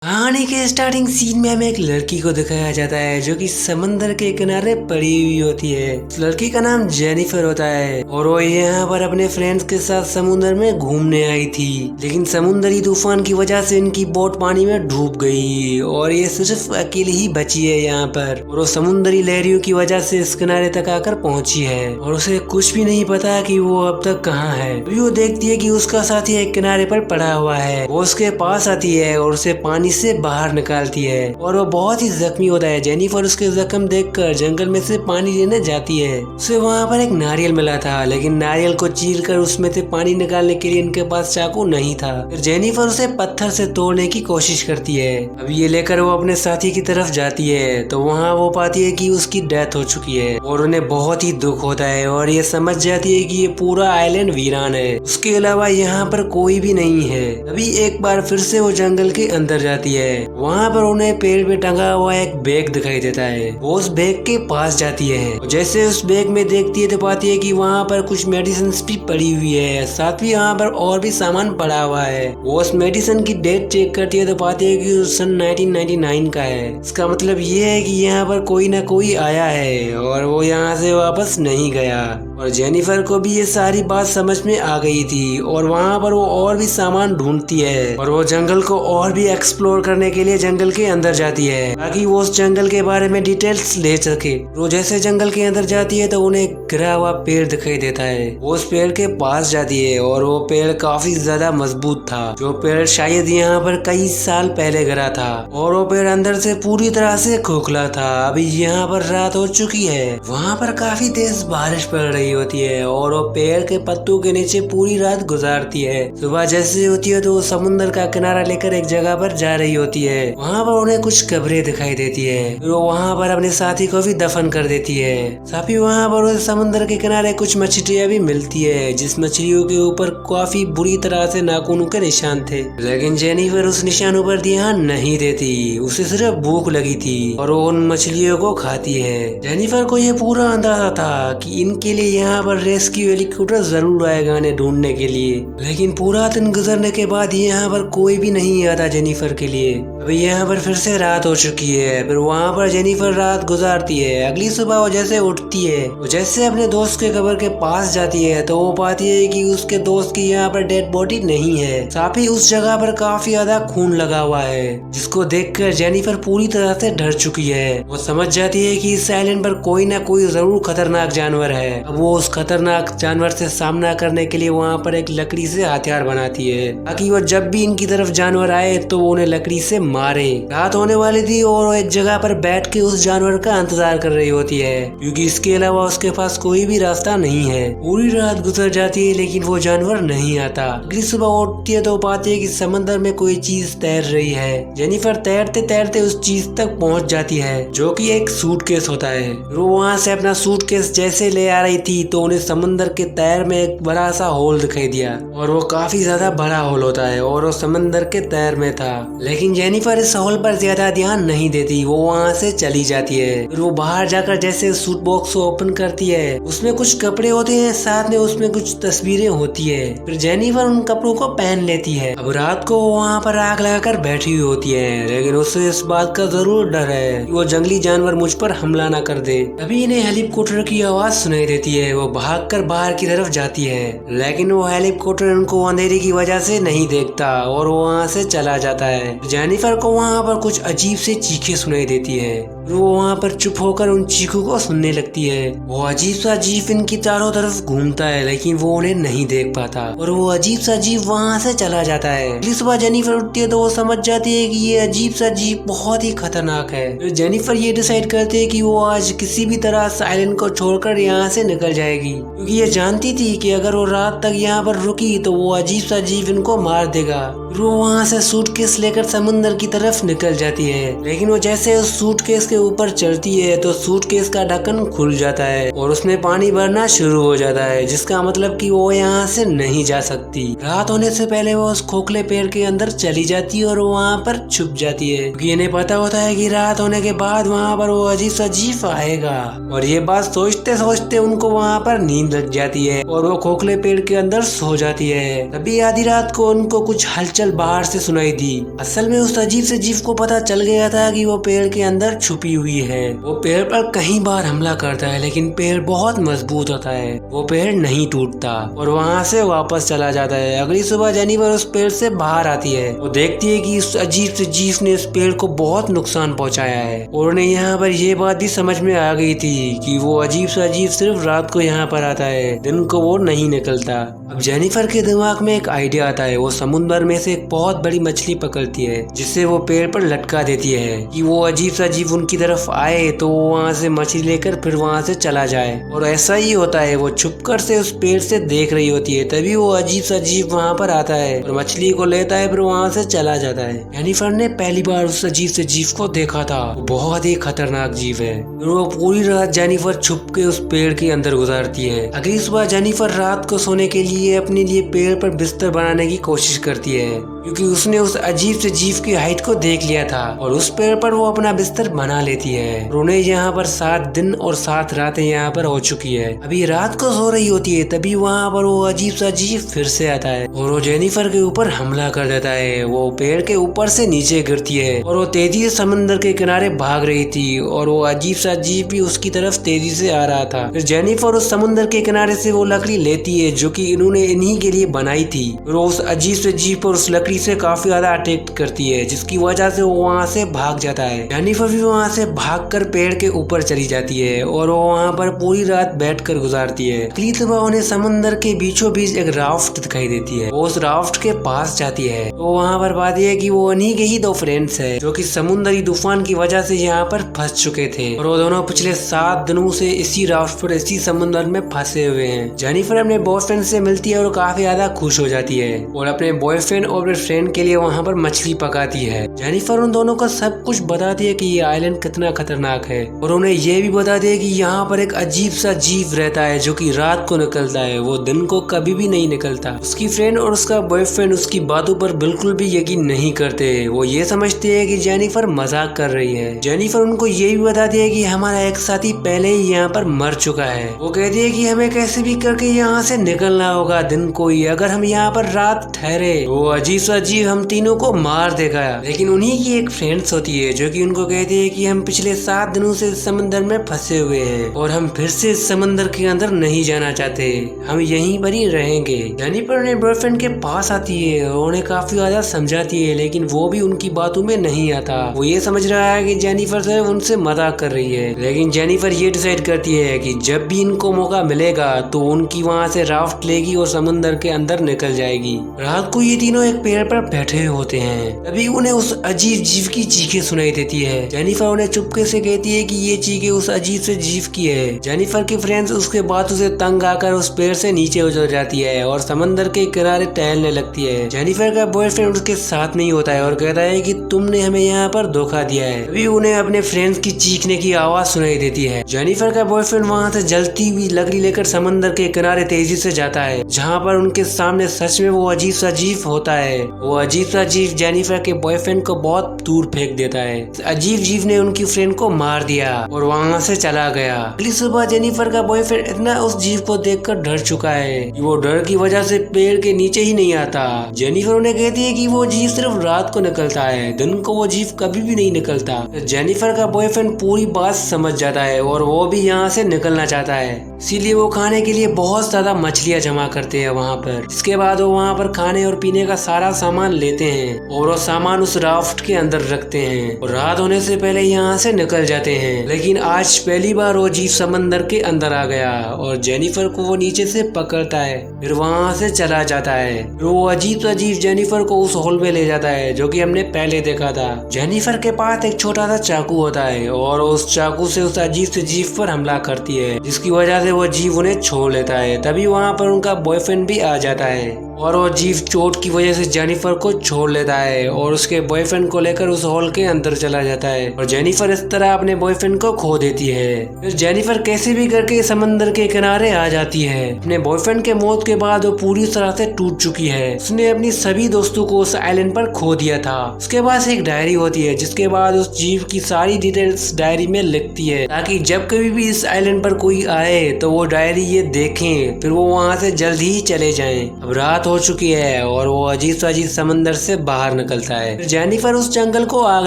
कहानी के starting scene में हमें एक लड़की को दिखाया जाता है जो कि समंदर के किनारे पड़ी हुई होती है। उस लड़की का नाम जेनिफर होता है और वो यहाँ पर अपने फ्रेंड्स के साथ समुद्र में घूमने आई थी, लेकिन समुद्री तूफान की वजह से इनकी बोट पानी में डूब गई और ये सिर्फ अकेली ही बची है यहाँ पर। और वो समुद्री लहरियों की वजह से इस किनारे तक आकर पहुंची है और उसे कुछ भी नहीं पता कि वो अब तक कहाँ है। अभी वो देखती है कि उसका साथी एक किनारे पर पड़ा हुआ है। वो उसके पास आती है और उसे पानी से बाहर निकालती है और वो बहुत ही जख्मी होता है। जेनिफर उसके जख्म देखकर जंगल में से पानी लेने जाती है। उसे वहाँ पर एक नारियल मिला था, लेकिन नारियल को चीर कर उसमें से पानी निकालने के लिए इनके पास चाकू नहीं था। फिर जेनिफर उसे पत्थर से तोड़ने की कोशिश करती है। अब ये लेकर वो अपने साथी की तरफ जाती है तो वहाँ वो पाती है कि उसकी डेथ हो चुकी है और उन्हें बहुत ही दुख होता है और ये समझ जाती है कि ये पूरा आइलैंड वीरान है, उसके अलावा यहाँ पर कोई भी नहीं है। अभी एक बार फिर से वो जंगल के अंदर जाती है। वहाँ पर उन्हें पेड़ पे टंगा हुआ एक बैग दिखाई देता है। वो उस बैग के पास जाती है। जैसे उस बैग में देखती है तो पाती है कि वहाँ पर कुछ मेडिसिन भी पड़ी हुई है, साथ ही यहाँ पर और भी सामान पड़ा हुआ है। वो उस मेडिसिन की डेट चेक करती है तो पाती है कि सन 1999 का है। इसका मतलब ये है कि यहाँ पर कोई ना कोई आया है और वो यहाँ से वापस नहीं गया। और जेनिफर को भी ये सारी बात समझ में आ गई थी और वहाँ पर वो और भी सामान ढूंढती है और वो जंगल को और भी एक्सप्लोर करने के लिए जंगल के अंदर जाती है ताकि वो उस जंगल के बारे में डिटेल्स ले सके। वो जैसे जंगल के अंदर जाती है तो उन्हें गिरा हुआ पेड़ दिखाई देता है। वो उस पेड़ के पास जाती है और वो पेड़ काफी ज्यादा मजबूत था। जो पेड़ शायद यहाँ पर कई साल पहले गिरा था और वो पेड़ अंदर से पूरी तरह से खोखला था। अभी यहाँ पर रात हो चुकी है। वहाँ पर काफी तेज बारिश पड़ रही होती है और वो पेड़ के पत्तों के नीचे पूरी रात गुजारती है। सुबह जैसे होती है तो वो समुद्र का किनारा लेकर एक जगह पर जा रही होती है। वहाँ पर उन्हें कुछ कब्रें दिखाई देती है। फिर वो वहाँ पर अपने साथी को भी दफन कर देती है। साथ ही वहाँ पर उस समुद्र के किनारे कुछ मछलियाँ भी मिलती है, जिस मछलियों के ऊपर काफी बुरी तरह से नाखूनों के निशान थे, लेकिन जेनिफर उस निशानों पर ध्यान नहीं देती। उसे सिर्फ भूख लगी थी और वो उन मछलियों को खाती है। जेनिफर को ये पूरा अंदाजा था कि इनके लिए यहाँ पर रेस्क्यू हेलीकॉप्टर जरूर आएगा इन्हें ढूंढने के लिए, लेकिन पूरा दिन गुजरने के बाद यहाँ पर कोई भी नहीं आता जेनिफर के लिए। अभी यहाँ पर फिर से रात हो चुकी है। फिर वहाँ पर जेनिफर रात गुजारती है। अगली सुबह वो जैसे उठती है, वो जैसे अपने दोस्त के कब्र के पास जाती है तो वो पाती है कि उसके दोस्त की यहाँ पर डेड बॉडी नहीं है। साथ ही उस जगह पर काफी ज्यादा खून लगा हुआ है, जिसको देखकर जेनिफर पूरी तरह से डर चुकी है। वो समझ जाती है कि इस आइलैंड पर कोई ना कोई जरूर खतरनाक जानवर है। अब वो उस खतरनाक जानवर से सामना करने के लिए वहाँ पर एक लकड़ी से हथियार बनाती है ताकि वो जब भी इनकी तरफ जानवर आए तो वो उन्हें लकड़ी से मारे। रात होने वाली थी और वो एक जगह पर बैठ के उस जानवर का इंतजार कर रही होती है, क्योंकि इसके अलावा उसके पास कोई भी रास्ता नहीं है। पूरी रात गुजर जाती है लेकिन वो जानवर नहीं आता। अगली सुबह उठती है तो पाती है कि समंदर में कोई चीज तैर रही है। जेनिफर तैरते तैरते उस चीज तक पहुंच जाती है जो कि एक सूटकेस होता है। वो वहाँ से अपना सूटकेस जैसे ले आ रही थी तो उन्हें समंदर के तैर में एक बड़ा सा होल दिखाई दिया और वो काफी ज्यादा बड़ा होल होता है और वो समंदर के तैर में था। लेकिन जेनिफर इस होल पर ज्यादा ध्यान नहीं देती, वो वहाँ से चली जाती है। फिर वो बाहर जाकर जैसे सूट बॉक्स को ओपन करती है, उसमें कुछ कपड़े होते हैं, साथ में उसमें कुछ तस्वीरें होती है। फिर जेनिफर उन कपड़ों को पहन लेती है। अब रात को वो वहाँ पर आग लगाकर बैठी हुई होती है, लेकिन उसे इस बात का जरूर डर है कि वो जंगली जानवर मुझ पर हमला न कर दे। तभी इन्हें हेलीकॉप्टर की आवाज सुनाई देती है। वो भागकर बाहर की तरफ जाती है, लेकिन वो हेलीकॉप्टर उनको अंधेरे की वजह से नहीं देखता और वो वहाँ से चला जाता है। जेनिफर को वहाँ पर कुछ अजीब से चीखें सुनाई देती है। वो वहाँ पर चुप होकर उन चीखों को सुनने लगती है। वो अजीब सा जीव इनकी चारों तरफ घूमता है, लेकिन वो उन्हें नहीं देख पाता और वो अजीब सा जीव वहाँ से चला जाता है। अगली सुबह जेनिफर उठती है तो वो समझ जाती है कि ये अजीब सा जीव बहुत ही खतरनाक है। फिर जेनिफर ये डिसाइड करती है कि वो आज किसी भी तरह साइलेंट को छोड़कर यहाँ से निकल जाएगी, क्योंकि ये जानती थी कि अगर वो रात तक यहाँ पर रुकी तो वो अजीब सा जीव इनको मार देगा। वो वहाँ से सूटकेस लेकर समुद्र की तरफ निकल जाती है, लेकिन वो जैसे उस सूटकेस के ऊपर चढ़ती है तो सूटकेस का ढक्कन खुल जाता है और उसमें पानी भरना शुरू हो जाता है, जिसका मतलब कि वो यहाँ से नहीं जा सकती। रात होने से पहले वो उस खोखले पेड़ के अंदर चली जाती है और वहाँ पर छुप जाती है, क्योंकि इन्हें पता होता है कि रात होने के बाद वहाँ पर वो अजीब सा जीव आएगा। और ये बात सोचते सोचते उनको वहाँ पर नींद लग जाती है और वो खोखले पेड़ के अंदर सो जाती है। तभी आधी रात को उनको कुछ हलचल हलचल बाहर से सुनाई दी। असल में उस अजीब से जीव को पता चल गया था कि वो पेड़ के अंदर छुपी हुई है। वो पेड़ पर कई बार हमला करता है लेकिन पेड़ बहुत मजबूत होता है, वो पेड़ नहीं टूटता और वहाँ से वापस चला जाता है। अगली सुबह जेनिफर उस पेड़ से बाहर आती है। वो देखती है कि उस अजीब से जीव ने उस पेड़ को बहुत नुकसान पहुँचाया है और उन्हें यहाँ पर ये बात भी समझ में आ गई थी कि वो अजीब सा जीव सिर्फ रात को यहाँ पर आता है, दिन को वो नहीं निकलता। अब जेनिफर के दिमाग में एक आइडिया आता है। वो समुद्र में से एक बहुत बड़ी मछली पकड़ती है जिससे वो पेड़ पर लटका देती है कि वो अजीब सा जीव उनकी तरफ आए तो वो वहाँ से मछली लेकर फिर वहाँ से चला जाए। और ऐसा ही होता है, वो छुपकर से उस पेड़ से देख रही होती है, तभी वो अजीब सा जीव वहाँ पर आता है और मछली को लेता है, फिर वहाँ से चला जाता है। जेनिफर ने पहली बार उस अजीब से जीव को देखा था। वो बहुत ही खतरनाक जीव है। वो पूरी रात जेनिफर छुप के उस पेड़ के अंदर गुजारती है। अगली सुबह जेनिफर रात को सोने के लिए अपने लिए पेड़ पर बिस्तर बनाने की कोशिश करती है क्योंकि उसने उस अजीब से जीव की हाइट को देख लिया था और उस पेड़ पर वो अपना बिस्तर बना लेती है। और उन्हें यहाँ पर 7 दिन और 7 रातें यहाँ पर हो चुकी है। अभी रात को सो रही होती है, तभी वहाँ पर वो अजीब सा जीव फिर से आता है और वो जेनिफर के ऊपर हमला कर देता है। वो पेड़ के ऊपर से नीचे गिरती है और वो तेजी से समंदर के किनारे भाग रही थी और वो अजीब सा जीव भी उसकी तरफ तेजी से आ रहा था। फिर जेनिफर उस समुद्र के किनारे से वो लकड़ी लेती है जो कि इन्होंने इन्हीं के लिए बनाई थी और वो उस अजीब से जीव पर उस लकड़ी से काफी ज्यादा अटैक करती है जिसकी वजह से वो वहाँ से भाग जाता है। जेनिफर भी वहाँ से भागकर पेड़ के ऊपर चली जाती है और वो वहाँ पर पूरी रात बैठकर गुजारती है। अगली सुबह उन्हें समुद्र के बीचों बीच एक राफ्ट दिखाई देती है। वो उस राफ्ट के पास जाती है तो वहाँ पर बात यह है कि वो उन्हीं के ही 2 फ्रेंड्स है जो कि समुद्री तूफान की वजह से यहाँ पर फंस चुके थे और वो दोनों पिछले 7 दिनों से इसी राफ्ट पर इसी समुद्र में फंसे हुए हैं। जेनिफर अपने बॉयफ्रेंड से मिलती है और काफी ज्यादा खुश हो जाती है और अपने बॉयफ्रेंड और अपने फ्रेंड के लिए वहाँ पर मछली पकाती है। जेनिफर उन दोनों को सब कुछ बताती है कि ये आइलैंड कितना खतरनाक है और उन्हें ये भी बताती है कि यहाँ पर एक अजीब सा जीव रहता है जो कि रात को निकलता है, वो दिन को कभी भी नहीं निकलता। उसकी फ्रेंड और उसका बॉयफ्रेंड उसकी बातों पर बिल्कुल भी यकीन नहीं करते। वो ये समझते हैं कि जेनिफर मजाक कर रही है। जेनिफर उनको ये भी बताती है कि हमारा एक साथी पहले ही यहाँ पर मर चुका है। वो कहती है कि हमें कैसे भी करके यहाँ से निकलना होगा दिन को ही, अगर हम यहाँ पर रात ठहरे वो अजीब सा जीव हम तीनों को मार देगा। लेकिन उन्हीं की एक फ्रेंड्स होती है जो कि उनको कहती है कि हम पिछले 7 दिनों से समंदर में फंसे हुए हैं और हम फिर से समंदर के अंदर नहीं जाना चाहते, हम यहीं पर ही रहेंगे। जेनिफर अपने बॉयफ्रेंड के पास आती है और उन्हें काफी ज्यादा समझाती है लेकिन वो भी उनकी बातों में नहीं आता। वो ये समझ रहा है कि जेनिफर सिर्फ उनसे मजाक कर रही है। लेकिन जेनिफर ये डिसाइड करती है कि जब भी इनको मौका मिलेगा तो उनकी वहाँ से राफ्ट लेगी और समुद्र के अंदर निकल जाएगी। रात को ये तीनों एक पेड़ पर बैठे होते हैं, तभी उन्हें उस अजीब जीव की चीखें सुनाई देती है। जेनिफर उन्हें चुपके से कहती है कि ये चीखें उस अजीब से जीव की है। जेनिफर की फ्रेंड्स उसके बातों से तंग आकर उस पेड़ से नीचे उतर जाती है और समंदर के किनारे टहलने लगती है। जेनिफर का बॉयफ्रेंड उसके साथ नहीं होता है और कहता है कि तुमने हमें यहाँ पर धोखा दिया है। तभी उन्हें अपने फ्रेंड्स की चीखने की आवाज सुनाई देती है। जेनिफर का बॉयफ्रेंड वहाँ से जलती हुई लकड़ी लेकर समंदर के किनारे तेजी से जाता है जहाँ पर उनके सामने सच में वो अजीब सा जीव होता है। वो अजीब सा जीव जेनिफर के बॉयफ्रेंड को बहुत दूर फेंक देता है। अजीब जीव ने उनकी फ्रेंड को मार दिया और वहाँ से चला गया। अगली सुबह जेनिफर का बॉयफ्रेंड इतना उस जीव को देखकर डर चुका है कि वो डर की वजह से पेड़ के नीचे ही नहीं आता। जेनिफर उन्हें कहती है कि वो जीव सिर्फ रात को निकलता है, दिन को वो जीव कभी भी नहीं निकलता। जेनिफर का बॉयफ्रेंड पूरी बात समझ जाता है और वो भी यहाँ से निकलना चाहता है, इसीलिए वो खाने के लिए बहुत ज्यादा मछलियाँ जमा करते हैं वहाँ पर। इसके बाद वो वहाँ पर खाने और पीने का सारा सामान लेते हैं और वो सामान उस राफ्ट के अंदर रखते हैं और रात होने से पहले यहाँ से निकल जाते हैं। लेकिन आज पहली बार वो जीव समंदर के अंदर आ गया और जेनिफर को वो नीचे से पकड़ता है, फिर वहाँ से चला जाता है। फिर वो अजीब अजीब जेनिफर को उस हॉल में ले जाता है जो कि हमने पहले देखा था। जेनिफर के पास एक छोटा सा चाकू होता है और उस चाकू से उस अजीब से जीव पर हमला करती है जिसकी वजह से वो जीव उन्हें छोड़ लेता है। तभी वहाँ पर उनका बॉयफ्रेंड भी आ जाता है और वो जीव चोट की वजह से जेनिफर को छोड़ लेता है और उसके बॉयफ्रेंड को लेकर उस हॉल के अंदर चला जाता है और जेनिफर इस तरह अपने बॉयफ्रेंड को खो देती है। फिर जेनिफर कैसे भी करके समंदर के किनारे आ जाती है। अपने बॉयफ्रेंड के मौत के बाद वो पूरी तरह से टूट चुकी है। उसने अपनी सभी दोस्तों को उस आइलैंड पर खो दिया था। उसके पास एक डायरी होती है जिसके बाद उस जीव की सारी डिटेल्स डायरी में लिखती है ताकि जब कभी भी इस आइलैंड पर कोई आए तो वो डायरी ये देखें, फिर वो वहाँ से जल्द ही चले जाएं। अब रात हो चुकी है और वो अजीब से अजीब समंदर से बाहर निकलता है। फिर जेनिफर उस जंगल को आग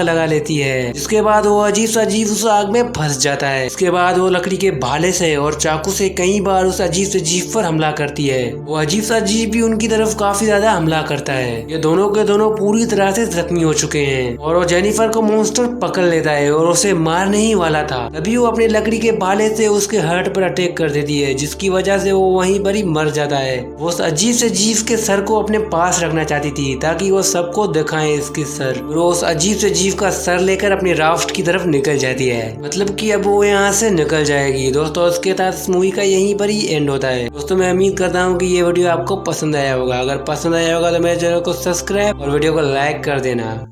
लगा लेती है, जिसके बाद वो अजीब से अजीब उस आग में फंस जाता है। इसके बाद वो लकड़ी के भाले से और चाकू से कई बार उस अजीब से जीव पर हमला करती है। वो अजीब सा जीव भी उनकी तरफ काफी ज्यादा हमला करता है। ये दोनों के दोनों पूरी तरह से जख्मी हो चुके हैं और वो जेनिफर को मॉन्स्टर पकड़ लेता है और उसे मारने ही वाला था। तभी वो अपने लकड़ी के भाले से उसके हार्ट पर अटैक कर देती है, जिसकी वजह से वो वहीं पर ही मर जाता है। वो उस अजीब से जीव के सर को अपने पास रखना चाहती थी ताकि वो सबको दिखाए इसके सर। वो उस अजीब से जीव का सर लेकर अपने राफ्ट की तरफ निकल जाती है, मतलब कि अब वो यहाँ से निकल जाएगी। दोस्तों इसके साथ इस मूवी का यहीं पर ही एंड होता है। दोस्तों मैं उम्मीद करता हूँ कि ये वीडियो आपको पसंद आया होगा। अगर पसंद आया होगा तो मेरे चैनल को सब्सक्राइब और वीडियो को लाइक कर देना।